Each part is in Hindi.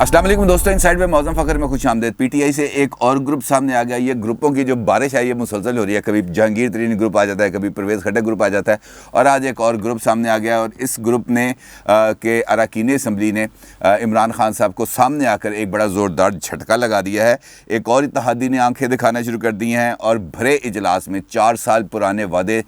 अस्सलाम वालेकुम दोस्तों, इनसाइड में मौज़म फ़खर में खुश आमदेद। पीटीआई से एक और ग्रुप सामने आ गया। ये ग्रुपों की जो बारिश है ये मुसलसल हो रही है। कभी जहांगीर तरीन ग्रुप आ जाता है, कभी परवेज़ खट्टक ग्रुप आ जाता है और आज एक और ग्रुप सामने आ गया। और इस ग्रुप ने के अरकान असम्बली ने इमरान खान साहब को सामने आकर एक बड़ा ज़ोरदार झटका लगा दिया है। एक और इत्तेहादी ने आंखें दिखाना शुरू कर दी हैं और भरे इजलास में 4 साल पुराने वादे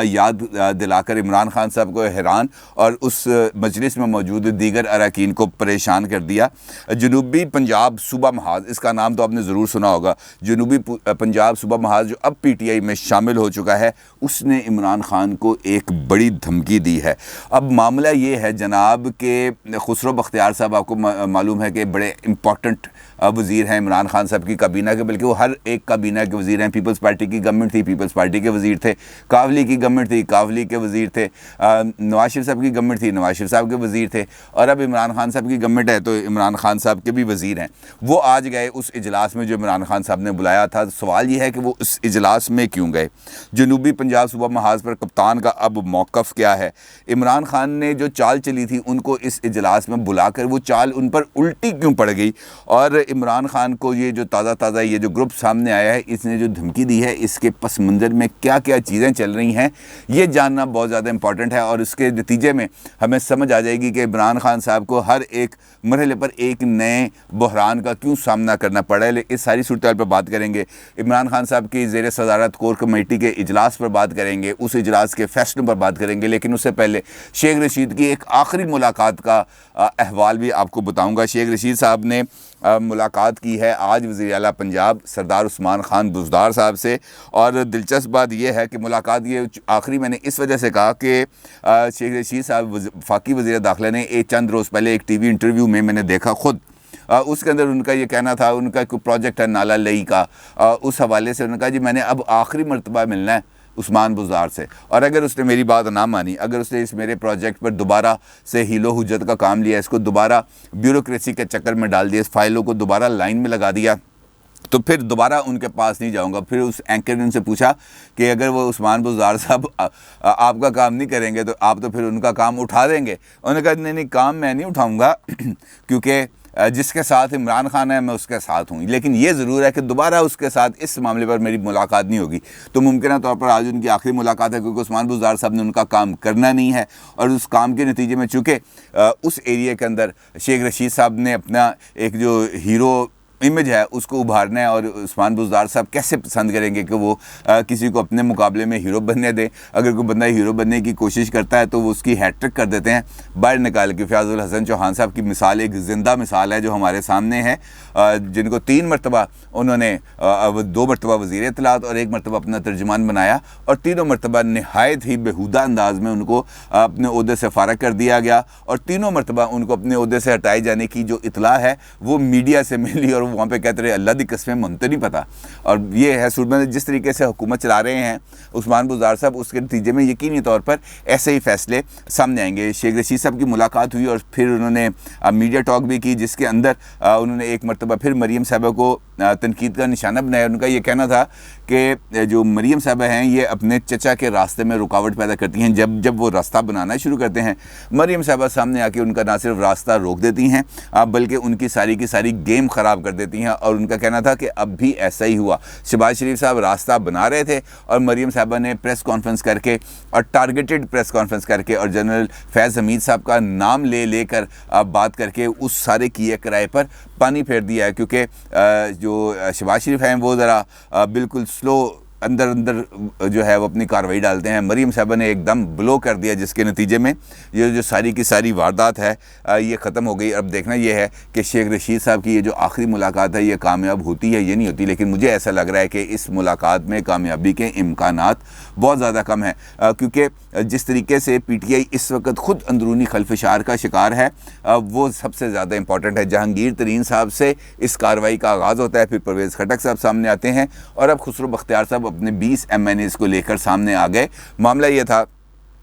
याद दिलाकर इमरान खान साहब को हैरान और उस मजलिस में मौजूद दीगर अरकान को परेशान कर दिया। जनूबी पंजाब सूबा महाज, इसका नाम तो आपने ज़रूर सुना होगा। जनूबी पंजाब सूबा महाज जो अब पीटीआई में शामिल हो चुका है, उसने इमरान खान को एक बड़ी धमकी दी है। अब मामला ये है जनाब के खुसरो बख्तियार साहब, आपको मालूम है कि बड़े इम्पॉर्टेंट वज़ीर हैं इमरान खान साहब की काबीना के, बल्कि वो हर एक काबीना के वज़ीर हैं। पीपल्स पार्टी की गवर्नमेंट थी, पीपल्स पार्टी के वज़ीर थे। कावली की गवर्नमेंट थी, कावली के वज़ीर थे। नवाज शरीफ साहब की गवर्नमेंट थी, नवाज शरीफ साहब के वज़ीर थे। और अब इमरान खान साहब की गवर्नमेंट है तो इमरान खान साहब के भी वज़ीर हैं। वो आज गए उस इजलास में जो इमरान खान साहब ने बुलाया था। सवाल ये है कि वो उस इजलास में क्यों गए। जनूबी पंजाब सूबा महाज पर कप्तान का अब मौक़िफ़ क्या है। इमरान खान ने जो चाल चली थी उनको इस इजलास में बुलाकर वो चाल उन पर उल्टी क्यों पड़ गई। और इमरान खान को ये जो ताज़ा ये जो ग्रुप सामने आया है, इसने जो धमकी दी है, इसके पस मंज़र में क्या क्या चीज़ें चल रही हैं, ये जानना बहुत ज़्यादा इंपॉर्टेंट है। और इसके नतीजे में हमें समझ आ जाएगी कि इमरान खान साहब को हर एक मरहले पर एक नए बहरान का क्यों सामना करना पड़ा है। इस सारी सूरत पर बात करेंगे। इमरान खान साहब की ज़ेर सदारत कोर कमेटी के इजलास पर बात करेंगे, उस इजलास के फैसलों पर बात करेंगे। लेकिन उससे पहले शेख रशीद की एक आखिरी मुलाकात का अहवाल भी आपको बताऊँगा। शेख रशीद साहब ने मुलाकात की है आज वज़ीर आला पंजाब सरदार उस्मान खान बुज़दार साहब से। और दिलचस्प बात यह है कि मुलाकात ये आखिरी मैंने इस वजह से कहा कि शेख रशीद साहब वफाकी वज़ीर दाखिला ने एक चंद रोज़ पहले एक टीवी इंटरव्यू में मैंने देखा खुद, उसके अंदर उनका ये कहना था, उनका कोई प्रोजेक्ट है नाला लई का, उस हवाले से उन्होंने कहा जी मैंने अब आखिरी मरतबा मिलना है उस्मान बुज़दार से, और अगर उसने मेरी बात ना मानी, अगर उसने इस मेरे प्रोजेक्ट पर दोबारा से हीलो हुज्जत का काम लिया, इसको दोबारा ब्यूरोक्रेसी के चक्कर में डाल दिया, इस फाइलों को दोबारा लाइन में लगा दिया, तो फिर दोबारा उनके पास नहीं जाऊंगा। फिर उस एंकर ने उनसे पूछा कि अगर वो उस्मान बुज़दार साहब आपका काम नहीं करेंगे तो आप तो फिर उनका काम उठा देंगे। उन्होंने कहा नहीं काम मैं नहीं उठाऊंगा क्योंकि जिसके साथ इमरान खान है मैं उसके साथ हूँ, लेकिन ये ज़रूर है कि दोबारा उसके साथ इस मामले पर मेरी मुलाकात नहीं होगी। तो मुमकिन तौर पर आज उनकी आखिरी मुलाकात है क्योंकि उस्मान बुज़दार साहब ने उनका काम करना नहीं है और उस काम के नतीजे में चूँकि उस एरिया के अंदर शेख रशीद साहब ने अपना एक जो हीरो इमेज है उसको उभारना है और उस्मान बुज़दार साहब कैसे पसंद करेंगे कि वो किसी को अपने मुकाबले में हीरो बनने दें। अगर कोई बंदा हीरो बनने की कोशिश करता है तो वो उसकी हैट्रिक कर देते हैं बाहर निकाल के। फ़याज़ुल हसन चौहान साहब की मिसाल एक ज़िंदा मिसाल है जो हमारे सामने है, जिनको 3 मरतबा उन्होंने 2 मरतबा वज़ीर इत्तलात और 1 मरतबा अपना तर्जुमान बनाया और तीनों मरतबा नहायत ही बेहुदा अंदाज में उनको अपने ओहदे से फ़ारग कर दिया गया और तीनों मरतबा उनको अपने ओहदे से हटाए जाने की जो इतला है वो मीडिया से मिली और वहाँ पे कहते रहे अल्लाह दी कसमें मन तो नहीं पता। और ये है सूरत में जिस तरीके से हुकूमत चला रहे हैं उस्मान बुज़दार साहब, उसके नतीजे में यकीनी तौर पर ऐसे ही फैसले सामने आएंगे। शेख रशीद साहब की मुलाकात हुई और फिर उन्होंने मीडिया टॉक भी की जिसके अंदर उन्होंने एक मरतबा फिर मरीम साहबा को तनकीद का निशाना बनाया। उनका ये कहना था कि जो मरीम साहबा हैं ये अपने चचा के रास्ते में रुकावट पैदा करती हैं। जब वो रास्ता बनाना शुरू करते हैं मरीम साहबा सामने आके उनका ना सिर्फ रास्ता रोक देती हैं बल्कि उनकी सारी की सारी गेम ख़राब कर देती हैं। और उनका कहना था कि अब भी ऐसा ही हुआ। शहबाज शरीफ साहब रास्ता बना रहे थे और मरीम साहबा ने प्रेस कॉन्फ्रेंस करके और टारगेटेड प्रेस कॉन्फ्रेंस करके और जनरल फैज़ हमीद साहब का नाम लेकर बात करके उस सारे किए किराए पर पानी फेर दिया है। क्योंकि जो शहबाज शरीफ हैं वो ज़रा बिल्कुल स्लो अंदर जो है वो अपनी कार्रवाई डालते हैं। मरीम साहबा ने एकदम ब्लो कर दिया जिसके नतीजे में ये जो सारी की सारी वारदात है ये ख़त्म हो गई। अब देखना ये है कि शेख रशीद साहब की ये जो आखिरी मुलाकात है ये कामयाब होती है ये नहीं होती, लेकिन मुझे ऐसा लग रहा है कि इस मुलाकात में कामयाबी के इम्कानात बहुत ज़्यादा कम है क्योंकि जिस तरीके से पीटीआई इस वक्त ख़ुद अंदरूनी खलफशार का शिकार है वो सबसे ज़्यादा इंपॉर्टेंट है। जहांगीर तरीन साहब से इस कार्रवाई का आगाज़ होता है, फिर परवेज़ खट्टक साहब सामने आते हैं और अब खुसरो बख्तियार साहब अपने 20 MNAs को लेकर सामने आ गए। मामला ये था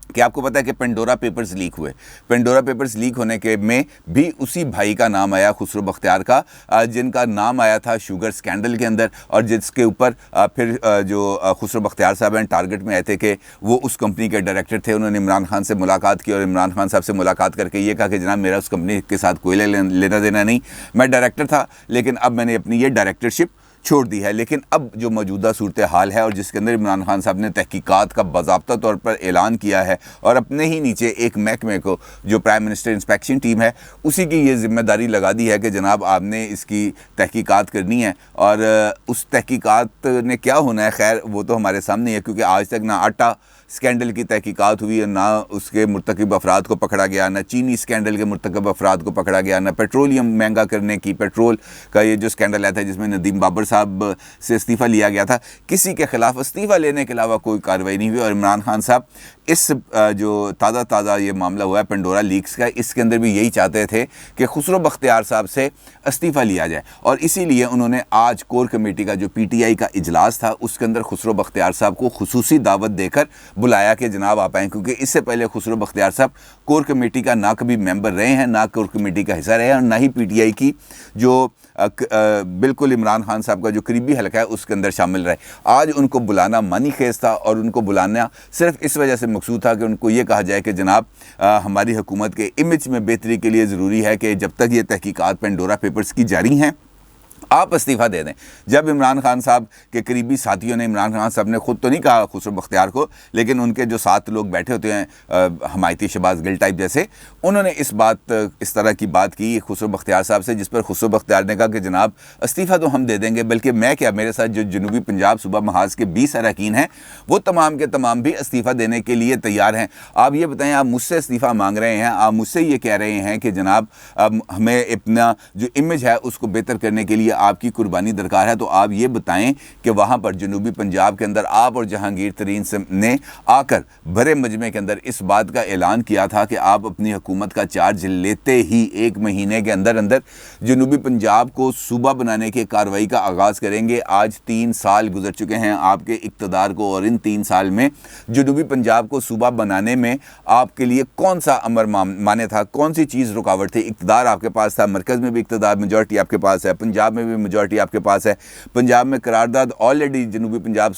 कि आपको पता है कि पेंडोरा पेपर्स लीक हुए। पेंडोरा पेपर्स लीक होने के में भी उसी भाई का नाम आया, खुसरो बख्तियार का, जिनका नाम आया था शुगर स्कैंडल के अंदर, और जिसके ऊपर फिर जो खुसरो बख्तियार साहब हैं टारगेट में आए थे कि वो उस कंपनी के डायरेक्टर थे। उन्होंने इमरान खान से मुलाकात की और इमरान खान साहब से मुलाकात करके ये कहा कि जनाब मेरा उस कंपनी के साथ कोई लेना देना नहीं, मैं डायरेक्टर था लेकिन अब मैंने अपनी ये डायरेक्टरशिप छोड़ दी है। लेकिन अब जो मौजूदा सूरत हाल है और जिसके अंदर इमरान खान साहब ने तहकीकात का बाज़ाब्ता तौर पर ऐलान किया है और अपने ही नीचे एक महकमे को, जो प्राइम मिनिस्टर इंस्पेक्शन टीम है, उसी की ये जिम्मेदारी लगा दी है कि जनाब आपने इसकी तहकीकात करनी है। और उस तहकीकात ने क्या होना है, खैर वो तो हमारे सामने है, क्योंकि आज तक ना आटा स्कैंडल की तहकीकात हुई, ना उसके मुर्तकिब अफराद को पकड़ा गया, ना चीनी स्कैंडल के मुर्तकिब अफराद को पकड़ा गया, ना पेट्रोलियम महंगा करने की, पेट्रोल का ये जो स्कैंडल आया था जिसमें नदीम बाबर साहब से इस्तीफ़ा लिया गया था, किसी के ख़िलाफ़ इस्तीफ़ा लेने के अलावा कोई कार्रवाई नहीं हुई। और इमरान खान साहब इस जो ताज़ा ये मामला हुआ है पेंडोरा लीक्स का, इसके अंदर भी यही चाहते थे कि खुसरो बख्तियार साहब से इस्तीफ़ा लिया जाए, और इसीलिए उन्होंने आज कोर कमेटी का जो PTI का इजलास था उसके अंदर खुसरो बख्तियार साहब को खुसूसी दावत देकर बुलाया कि जनाब आप आएँ, क्योंकि इससे पहले खुसरो बख्तियार साहब कोर कमेटी का ना कभी मेंबर रहे हैं, ना कोर कमेटी का हिस्सा रहे हैं, और ना ही PTI की जो बिल्कुल इमरान खान साहब का जो करीबी हल्का है उसके अंदर शामिल रहे। आज उनको बुलाना मानी खेज था, और उनको बुलाना सिर्फ इस वजह से मकसूद था कि उनको ये कहा जाए कि जनाब हमारी हुकूमत के इमेज में बेहतरी के लिए ज़रूरी है कि जब तक ये तहकीकात पेंडोरा पेपर्स की जारी हैं आप इस्तीफ़ा दे दें। जब इमरान खान साहब के करीबी साथियों ने, इमरान खान साहब ने ख़ुद तो नहीं कहा खुसरो बख्तियार को, लेकिन उनके जो साथ लोग बैठे होते हैं हमायती शहबाज गिल टाइप जैसे, उन्होंने इस तरह की बात की खुसरो बख्तियार साहब से, जिस पर खुसरो बख्तियार ने कहा कि जनाब इस्तीफ़ा तो हम दे देंगे, बल्कि मैं क्या, मेरे साथ जो जनूबी पंजाब सूबा महाज के 20 अरकान हैं वो तमाम के तमाम भी इस्तीफ़ा देने के लिए तैयार हैं। आप ये बताएँ, आप मुझसे इस्तीफ़ा मांग रहे हैं, आप मुझसे ये कह रहे हैं कि जनाब हमें अपना जो इमेज है उसको बेहतर करने के लिए आपकी कुर्बानी दरकार है, तो आप ये बताएं कि वहाँ पर जनूबी पंजाब के अंदर आप और जहांगीर तरीन ने आकर भरे मजमे के अंदर इस बात का ऐलान किया था कि आप अपनी हुकूमत का चार्ज लेते ही 1 महीने के अंदर अंदर जनूबी पंजाब को सूबा बनाने की कार्रवाई का आगाज़ करेंगे। आज 3 साल गुजर चुके हैं आपके इक़्तिदार को, और इन 3 साल में जनूबी पंजाब को सूबा बनाने में आपके लिए कौन सा अमर माने था, कौन सी चीज़ रुकावट थी? इक़्तिदार आपके पास था, मरकज़ में भी इक़्तिदार मेजॉरिटी आपके पास है, पंजाब में भी मेजॉरिटी आपके पास है। पंजाब में करारदाद ऑलरेडी जनूबी पंजाब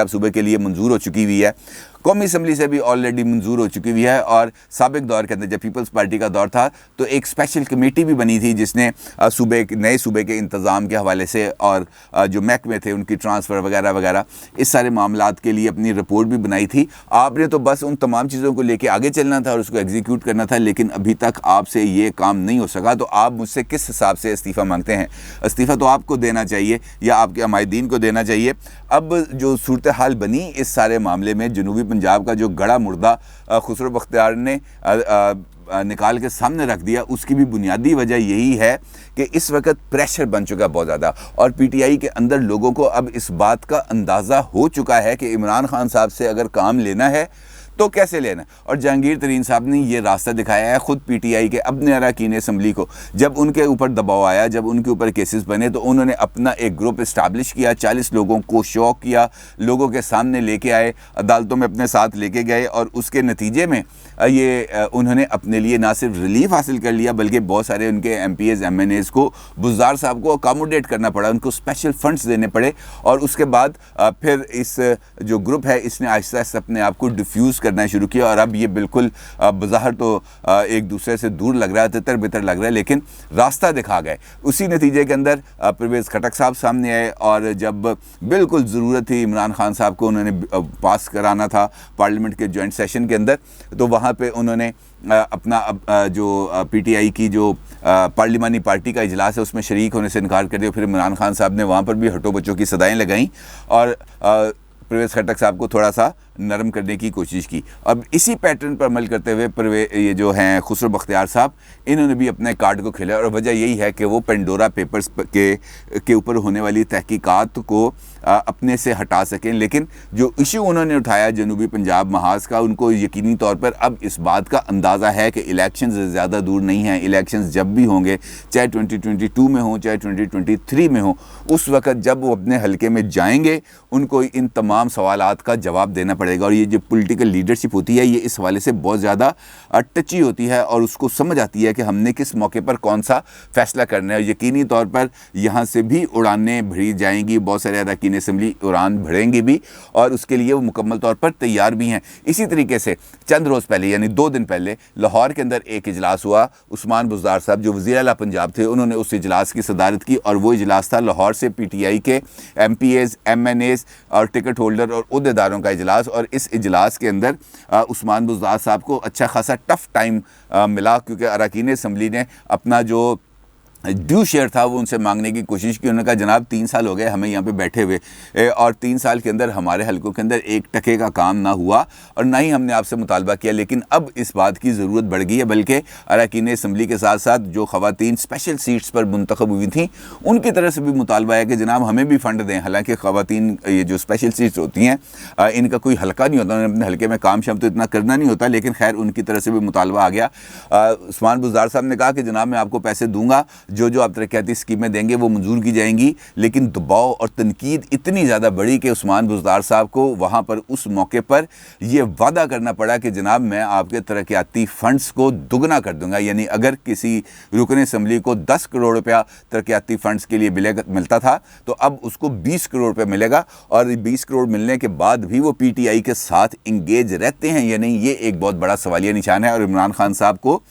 सूबे के लिए मंजूर हो चुकी हुई है, कौमी असम्बली से भी ऑलरेडी मंजूर हो चुकी हुई है, और साबिक दौर के अंदर जब पीपल्स पार्टी का दौर था तो एक स्पेशल कमेटी भी बनी थी जिसने नए सूबे के इंतज़ाम के हवाले से और जो महकमे थे उनकी ट्रांसफ़र वगैरह वगैरह इस सारे मामलात के लिए अपनी रिपोर्ट भी बनाई थी। आपने तो बस उन तमाम चीज़ों को लेके आगे चलना था और उसको एग्जीक्यूट करना था, लेकिन अभी तक आपसे ये काम नहीं हो सका। तो आप मुझसे किस हिसाब से इस्तीफ़ा मांगते हैं? इस्तीफ़ा तो आपको देना चाहिए या आपके हमायदीन को देना चाहिए। अब जो सूरत हाल बनी इस सारे मामले में, जनूबी पंजाब का जो गड़ा मुर्दा खुसरो बख्तियार ने निकाल के सामने रख दिया, उसकी भी बुनियादी वजह यही है कि इस वक्त प्रेशर बन चुका है बहुत ज़्यादा, और PTI के अंदर लोगों को अब इस बात का अंदाज़ा हो चुका है कि इमरान खान साहब से अगर काम लेना है तो कैसे लेना। और जहांगीर तरीन साहब ने ये रास्ता दिखाया है खुद PTI के अपने अरकान असम्बली को। जब उनके ऊपर दबाव आया, जब उनके ऊपर केसेस बने, तो उन्होंने अपना एक ग्रुप इस्टाब्लिश किया, 40 लोगों को शौक किया, लोगों के सामने लेके आए, अदालतों में अपने साथ लेके गए, और उसके नतीजे में ये उन्होंने अपने लिए ना सिर्फ रिलीफ हासिल कर लिया बल्कि बहुत सारे उनके MPs MNAs को, बुज़दार साहब को अकामोडेट करना पड़ा, उनको स्पेशल फंड्स देने पड़े। और उसके बाद फिर इस जो ग्रुप है इसने आहिस्ता आहिस्ता अपने आप को डिफ्यूज़ करना शुरू किया, और अब ये बिल्कुल बज़ाहिर तो एक दूसरे से दूर लग रहा है, तितर बितर लग रहा है, लेकिन रास्ता दिखा गए। उसी नतीजे के अंदर परवेज़ खटक साहब सामने आए, और जब बिल्कुल ज़रूरत थी इमरान खान साहब को उन्होंने पास कराना था पार्लियामेंट के जॉइंट सेशन के अंदर, तो वहाँ पे उन्होंने अपना जो PTI की जो पार्लिमानी पार्टी का इजलास है उसमें शरीक होने से इनकार कर दिया। फिर इमरान खान साहब ने वहाँ पर भी हटो बच्चों की सदाएं लगाईं और परवेज़ खटक साहब को थोड़ा सा नरम करने की कोशिश की। अब इसी पैटर्न पर अमल करते हुए ये जो हैं खुसरो बख्तियार साहब, इन्होंने भी अपने कार्ड को खेला, और वजह यही है कि वो पेंडोरा पेपर्स के ऊपर होने वाली तहकीकात को अपने से हटा सकें। लेकिन जो इशू उन्होंने उठाया जनूबी पंजाब महाज का, उनको यकीनी तौर पर अब इस बात का अंदाज़ा है कि इलेक्शंस ज़्यादा दूर नहीं हैं। इलेक्शंस जब भी होंगे, चाहे 2022 में हो चाहे 2023 में हो, उस वक्त जब वो अपने हलके में जाएंगे उनको इन तमाम सवालात का जवाब देना पड़ेगा। पड़ेगा। और ये जो पॉलिटिकल लीडरशिप होती है ये इस हवाले से बहुत ज़्यादा टची होती है और उसको समझ आती है कि हमने किस मौके पर कौन सा फैसला करना है। यकीनी तौर पर यहाँ से भी उड़ानें भरी जाएंगी, बहुत सारे अरकान असम्बली उड़ान भरेंगे भी और उसके लिए वो मुकम्मल तौर पर तैयार भी हैं। इसी तरीके से चंद रोज़ पहले यानी 2 दिन पहले लाहौर के अंदर एक इजलास हुआ। उस्मान बुज़दार साहब जो वज़ीर आला पंजाब थे उन्होंने उस इजलास की सदारत की और वो इजलास था लाहौर से PTI के MPAs, MNAs और टिकट होल्डर और उहदेदारों का इजलास। और इस इजलास के अंदर उस्मान बुज़दार साहब को अच्छा खासा टफ टाइम मिला क्योंकि अरकान असम्बली ने अपना जो ड्यू शेयर था वो उनसे मांगने की कोशिश की। उन्होंने कहा जनाब 3 साल हो गए हमें यहाँ पे बैठे हुए और 3 साल के अंदर हमारे हलकों के अंदर 1 टके का काम ना हुआ और ना ही हमने आपसे मुतालबा किया। लेकिन अब इस बात की ज़रूरत बढ़ गई है, बल्कि अरकान असम्बली के साथ साथ जो ख़वातीन स्पेशल सीट्स पर मुंतखब हुई थी उनकी तरफ से भी मुतालबा है कि जनाब हमें भी फ़ंड दें। हालाँकि ख़वातीन ये जो स्पेशल सीट्स होती हैं इनका कोई हल्का नहीं होता, उन्होंने अपने हल्के में काम शाम तो इतना करना नहीं होता, लेकिन खैर उनकी तरफ से भी मुतालबा आ गया। उस्मान बुज़दार साहब ने कहा कि जनाब मैं आपको पैसे दूँगा, जो आप तरक्याती स्कीमें देंगे वो मंजूर की जाएंगी। लेकिन दबाव और तनकीद इतनी ज़्यादा बढ़ी कि उस्मान बुज़दार साहब को वहाँ पर उस मौके पर यह वादा करना पड़ा कि जनाब मैं आपके तरक्याती फ़ंड्स को दुगना कर दूंगा। यानी अगर किसी रुकन असम्बली को 10 करोड़ रुपया तरक्याती फ़ंड्स के लिए मिलता था तो अब उसको 20 करोड़ रुपये मिलेगा और 20 करोड़ मिलने के बाद भी वो PTI के साथ इंगेज रहते हैं या नहीं, ये एक बहुत बड़ा सवालिया निशान है। और इमरान खान साहब को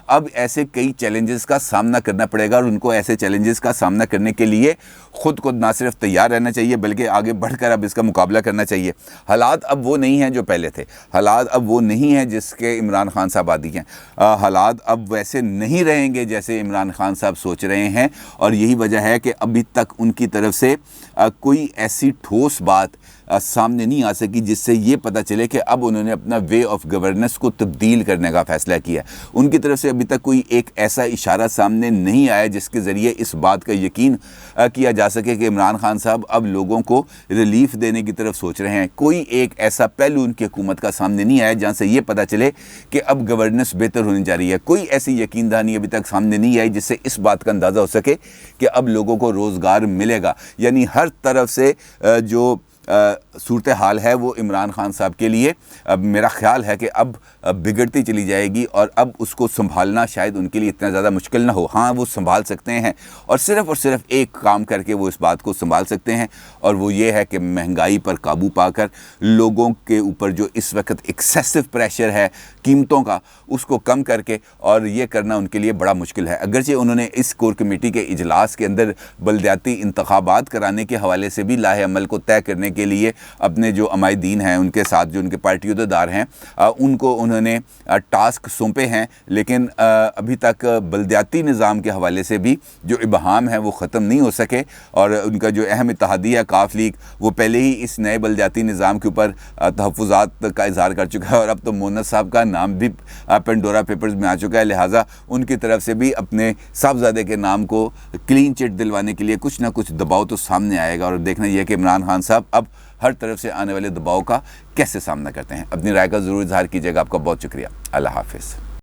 अब ऐसे कई चैलेंजेस का सामना करना पड़ेगा और उनको ऐसे चैलेंजेस का सामना करने के लिए ख़ुद को ना सिर्फ तैयार रहना चाहिए बल्कि आगे बढ़कर अब इसका मुकाबला करना चाहिए। हालात अब वो नहीं हैं जो पहले थे, हालात अब वो नहीं हैं जिसके इमरान खान साहब आदी हैं, हालात अब वैसे नहीं रहेंगे जैसे इमरान खान साहब सोच रहे हैं। और यही वजह है कि अभी तक उनकी तरफ से कोई ऐसी ठोस बात सामने नहीं आ सकी जिससे ये पता चले कि अब उन्होंने अपना वे ऑफ गवर्नेंस को तब्दील करने का फ़ैसला किया। उनकी तरफ से अभी तक कोई एक ऐसा इशारा सामने नहीं आया जिसके ज़रिए इस बात का यकीन किया जा सके कि इमरान खान साहब अब लोगों को रिलीफ देने की तरफ सोच रहे हैं। कोई एक ऐसा पहलू उनकी हुकूमत का सामने नहीं आया जहाँ से ये पता चले कि अब गवर्नेंस बेहतर होने जा रही है। कोई ऐसी यकीन दहानी अभी तक सामने नहीं आई जिससे इस बात का अंदाज़ा हो सके कि अब लोगों को रोज़गार मिलेगा। यानी हर तरफ से जो सूरत हाल है वो इमरान खान साहब के लिए मेरा ख्याल है कि अब बिगड़ती चली जाएगी और अब उसको संभालना शायद उनके लिए इतना ज़्यादा मुश्किल ना हो। हाँ, वो संभाल सकते हैं और सिर्फ एक काम करके वो इस बात को संभाल सकते हैं और वो ये है कि महंगाई पर काबू पाकर लोगों के ऊपर जो इस वक्त एक्सेसिव प्रेशर है कीमतों का उसको कम करके, और ये करना उनके लिए बड़ा मुश्किल है। अगरचे उन्होंने इस कोर कमेटी के इजलास के अंदर बलदियाती इंतखाबात कराने के हवाले से भी लाहे अमल को तय करने के लिए अपने जो अमायदीन हैं उनके साथ जो उनके पार्टी उहदेदार हैं उनको उन्होंने टास्क सौंपे हैं, लेकिन अभी तक बलदियाती निज़ाम के हवाले से भी जो इबहाम है वो ख़त्म नहीं हो सके। और उनका जो अहम इत्तेहादी है काफ लीग वो पहले ही इस नए बलदियाती निज़ाम के ऊपर तहफ़्फ़ुज़ात का इज़हार कर चुका है और अब तो मोहन्नद साहब का नाम भी पेंडोरा पेपर्स में आ चुका है। लिहाजा उनकी तरफ से भी अपने साहबजादे के नाम को क्लीन चिट दिलवाने के लिए कुछ ना कुछ दबाव तो सामने आएगा और देखना यह कि इमरान खान साहब अब हर तरफ से आने वाले दबाव का कैसे सामना करते हैं। अपनी राय का ज़रूर इज़हार कीजिएगा। आपका बहुत शुक्रिया। अल्लाह हाफ़िज़।